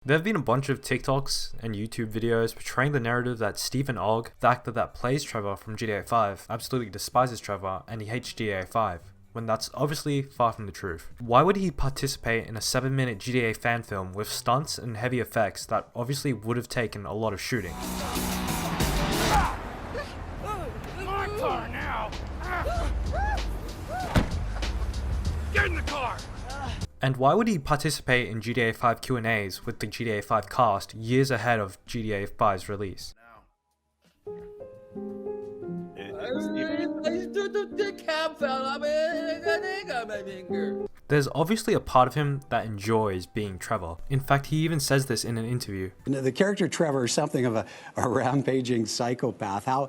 There have been a bunch of TikToks and YouTube videos portraying the narrative that Steven Ogg, the actor that plays Trevor from GTA 5, absolutely despises Trevor and he hates GTA 5, when that's obviously far from the truth. Why would he participate in a 7-minute GTA fan film with stunts and heavy effects that obviously would have taken a lot of shooting? My car now! Get in the car! And why would he participate in GTA 5 Q&As with the GTA 5 cast years ahead of GTA 5's release? There's obviously a part of him that enjoys being Trevor. In fact, he even says this in an interview. The character Trevor is something of a rampaging psychopath. How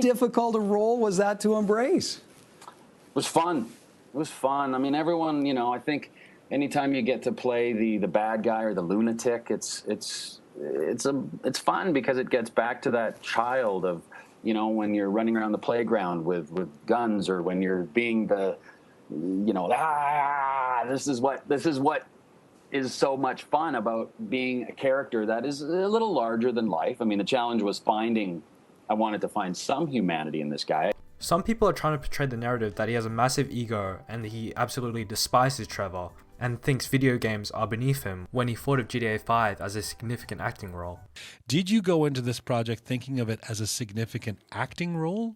difficult a role was that to embrace? It was fun. It was fun. I mean, everyone, I think anytime you get to play the bad guy or the lunatic, it's fun because it gets back to that child of, when you're running around the playground with guns, or when you're being the, this is what is so much fun about being a character that is a little larger than life. I mean, the challenge was I wanted to find some humanity in this guy. Some people are trying to portray the narrative that he has a massive ego and that he absolutely despises Trevor and thinks video games are beneath him when he thought of GTA 5 as a significant acting role. Did you go into this project thinking of it as a significant acting role?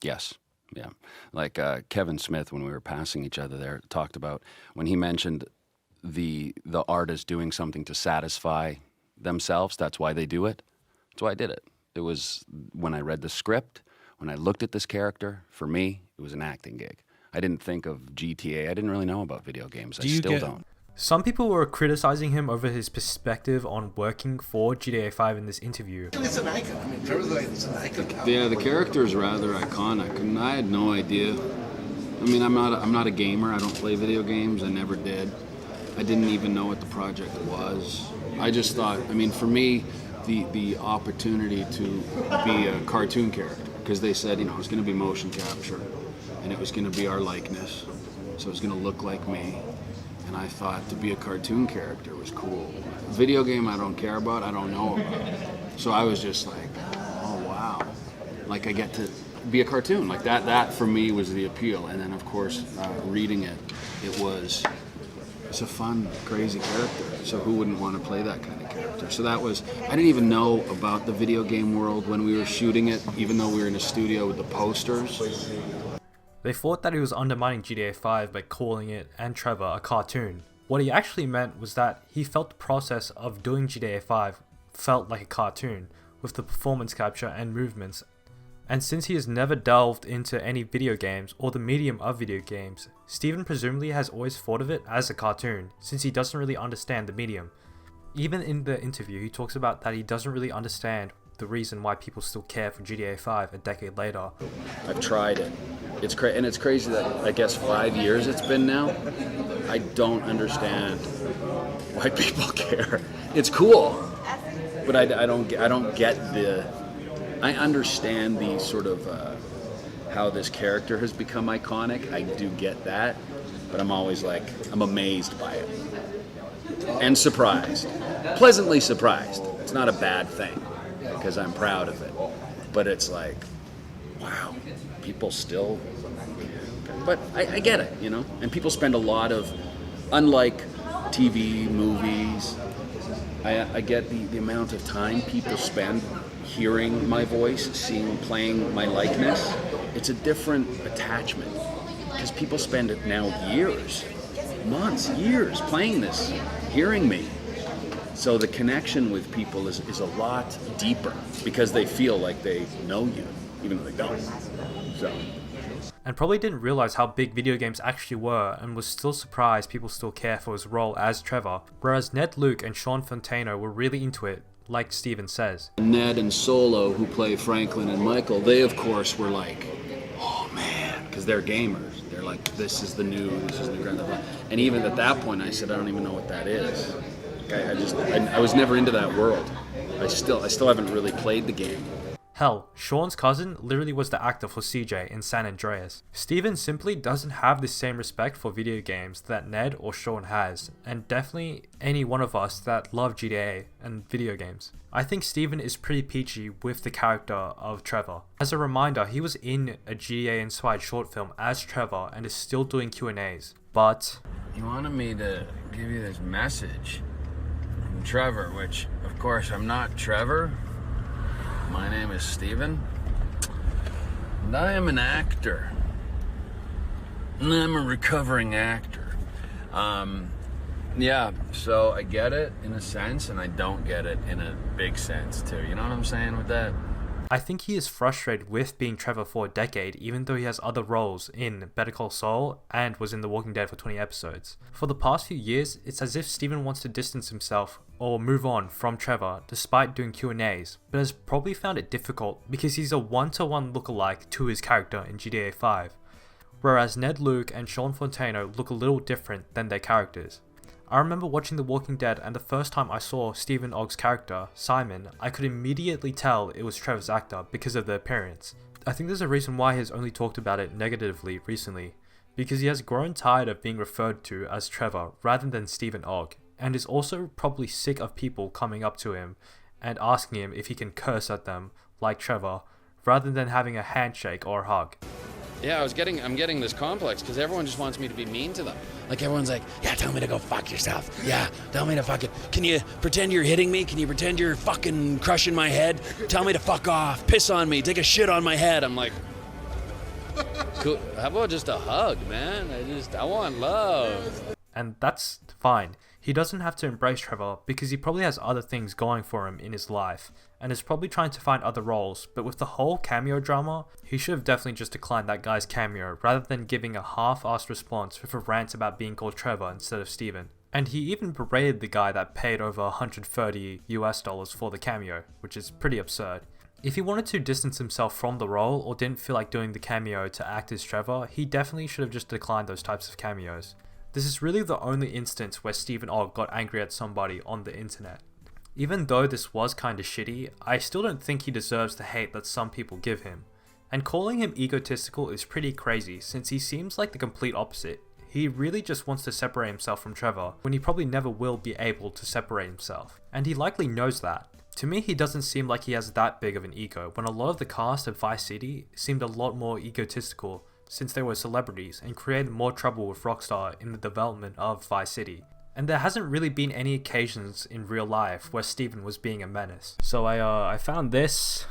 Yes. Yeah. Like Kevin Smith, when we were passing each other there, talked about when he mentioned the artist doing something to satisfy themselves. That's why they do it. That's why I did it. It was when I read the script, when I looked at this character, for me, it was an acting gig. I didn't think of GTA. I didn't really know about video games. I still don't. Some people were criticizing him over his perspective on working for GTA 5 in this interview. It's an icon. I mean, Trevor's like, it's an icon. Yeah, the character is rather iconic, and I had no idea. I mean, I'm not a gamer. I don't play video games. I never did. I didn't even know what the project was. I just thought, I mean, for me, the opportunity to be a cartoon character, because they said, it was going to be motion capture, and it was going to be our likeness, so it was going to look like me. And I thought to be a cartoon character was cool. Video game I don't care about, I don't know about. So I was just like, oh wow, like I get to be a cartoon. Like that for me was the appeal. And then of course, reading it's a fun, crazy character. So who wouldn't want to play that kind of character? So I didn't even know about the video game world when we were shooting it, even though we were in a studio with the posters. They thought that he was undermining GTA 5 by calling it and Trevor a cartoon. What he actually meant was that he felt the process of doing GTA 5 felt like a cartoon, with the performance capture and movements. And since he has never delved into any video games or the medium of video games, Steven presumably has always thought of it as a cartoon, since he doesn't really understand the medium. Even in the interview, he talks about that he doesn't really understand the reason why people still care for GTA 5 a decade later. I've tried it. It's crazy that I guess 5 years it's been now. I don't understand why people care. It's cool, but I don't get I understand the sort of how this character has become iconic. I do get that, but I'm always I'm amazed by it and surprised, pleasantly surprised. It's not a bad thing because I'm proud of it, but it's like, wow, people still. But I get it, and people spend a lot of, unlike TV, movies, I get the amount of time people spend hearing my voice, playing my likeness. It's a different attachment because people spend it now years, months, years playing this, hearing me. So the connection with people is a lot deeper because they feel like they know you, even though they don't. So. And probably didn't realize how big video games actually were and was still surprised people still care for his role as Trevor, whereas Ned Luke and Sean Fontano were really into it, like Steven says. Ned and Solo, who play Franklin and Michael, they of course were like, oh man, because they're gamers. They're like, this is the new Grand Theft Auto. And even at that point I said, I don't even know what that is. I was never into that world. I still haven't really played the game. Hell, Sean's cousin literally was the actor for CJ in San Andreas. Steven simply doesn't have the same respect for video games that Ned or Sean has, and definitely any one of us that love GTA and video games. I think Steven is pretty peachy with the character of Trevor. As a reminder, he was in a GTA inspired short film as Trevor and is still doing Q&As, but... You wanted me to give you this message from Trevor, which, of course, I'm not Trevor. My name is Steven, and I am an actor, and I'm a recovering actor. Yeah, so I get it in a sense, and I don't get it in a big sense too. You know what I'm saying with that? I think he is frustrated with being Trevor for a decade, even though he has other roles in Better Call Saul and was in The Walking Dead for 20 episodes. For the past few years, it's as if Steven wants to distance himself or move on from Trevor despite doing Q&As, but has probably found it difficult because he's a one-to-one lookalike to his character in GTA 5, whereas Ned Luke and Sean Fontano look a little different than their characters. I remember watching The Walking Dead, and the first time I saw Steven Ogg's character, Simon, I could immediately tell it was Trevor's actor because of the appearance. I think there's a reason why he has only talked about it negatively recently, because he has grown tired of being referred to as Trevor rather than Steven Ogg, and is also probably sick of people coming up to him and asking him if he can curse at them like Trevor, rather than having a handshake or a hug. Yeah, I'm getting this complex because everyone just wants me to be mean to them. Like everyone's like, yeah, tell me to go fuck yourself. Yeah, tell me to fucking, can you pretend you're hitting me? Can you pretend you're fucking crushing my head? Tell me to fuck off, piss on me, take a shit on my head. I'm like, cool. How about just a hug, man? I want love. And that's fine. He doesn't have to embrace Trevor because he probably has other things going for him in his life and is probably trying to find other roles, but with the whole cameo drama, he should have definitely just declined that guy's cameo rather than giving a half-assed response with a rant about being called Trevor instead of Steven. And he even berated the guy that paid over $130 for the cameo, which is pretty absurd. If he wanted to distance himself from the role or didn't feel like doing the cameo to act as Trevor, he definitely should have just declined those types of cameos. This is really the only instance where Steven Ogg got angry at somebody on the internet. Even though this was kinda shitty, I still don't think he deserves the hate that some people give him. And calling him egotistical is pretty crazy since he seems like the complete opposite. He really just wants to separate himself from Trevor when he probably never will be able to separate himself. And he likely knows that. To me, he doesn't seem like he has that big of an ego when a lot of the cast of Vice City seemed a lot more egotistical since they were celebrities and created more trouble with Rockstar in the development of Vice City. And there hasn't really been any occasions in real life where Steven was being a menace. So I found this,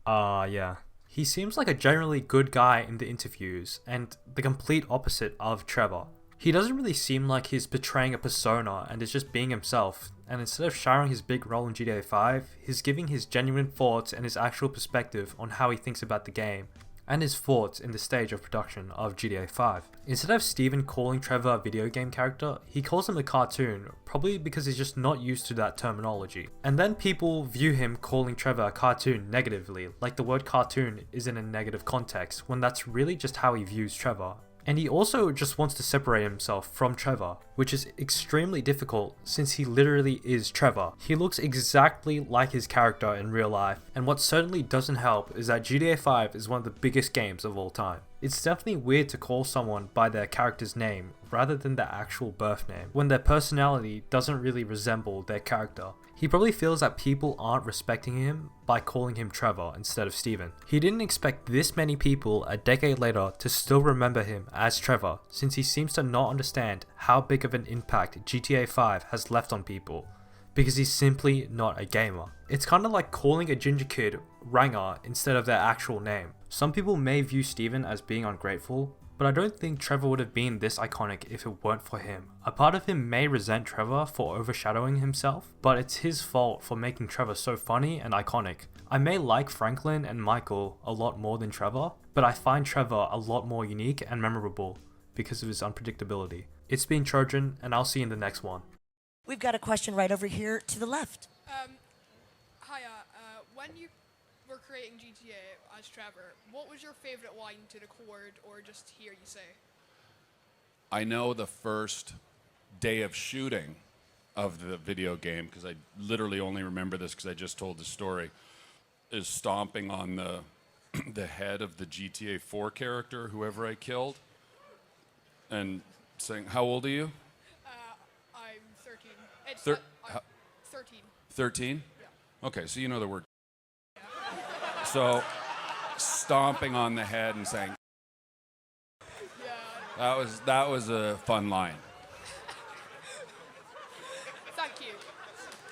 yeah. He seems like a generally good guy in the interviews and the complete opposite of Trevor. He doesn't really seem like he's portraying a persona and is just being himself, and instead of showering his big role in GTA 5, he's giving his genuine thoughts and his actual perspective on how he thinks about the game, and his thoughts in the stage of production of GTA 5. Instead of Steven calling Trevor a video game character, he calls him a cartoon, probably because he's just not used to that terminology. And then people view him calling Trevor a cartoon negatively, like the word cartoon is in a negative context, when that's really just how he views Trevor. And he also just wants to separate himself from Trevor, which is extremely difficult since he literally is Trevor. He looks exactly like his character in real life, and what certainly doesn't help is that GTA 5 is one of the biggest games of all time. It's definitely weird to call someone by their character's name rather than their actual birth name, when their personality doesn't really resemble their character. He probably feels that people aren't respecting him by calling him Trevor instead of Steven. He didn't expect this many people a decade later to still remember him as Trevor, since he seems to not understand how big of an impact GTA 5 has left on people, because he's simply not a gamer. It's kind of like calling a ginger kid Ranger instead of their actual name. Some people may view Steven as being ungrateful, but I don't think Trevor would have been this iconic if it weren't for him. A part of him may resent Trevor for overshadowing himself, but it's his fault for making Trevor so funny and iconic. I may like Franklin and Michael a lot more than Trevor, but I find Trevor a lot more unique and memorable because of his unpredictability. It's been Trojan, and I'll see you in the next one. We've got a question right over here to the left. Hiya, when you were creating GTA as Trevor, what was your favorite line to record or just hear you say? I know the first day of shooting, of the video game, because I literally only remember this because I just told the story, is stomping on the the head of the GTA 4 character, whoever I killed, and saying, "How old are you?" I'm 13. It's Thir- I'm 13. 13? Yeah. Okay, so you know the word. So, stomping on the head and saying, Yeah. that was a fun line.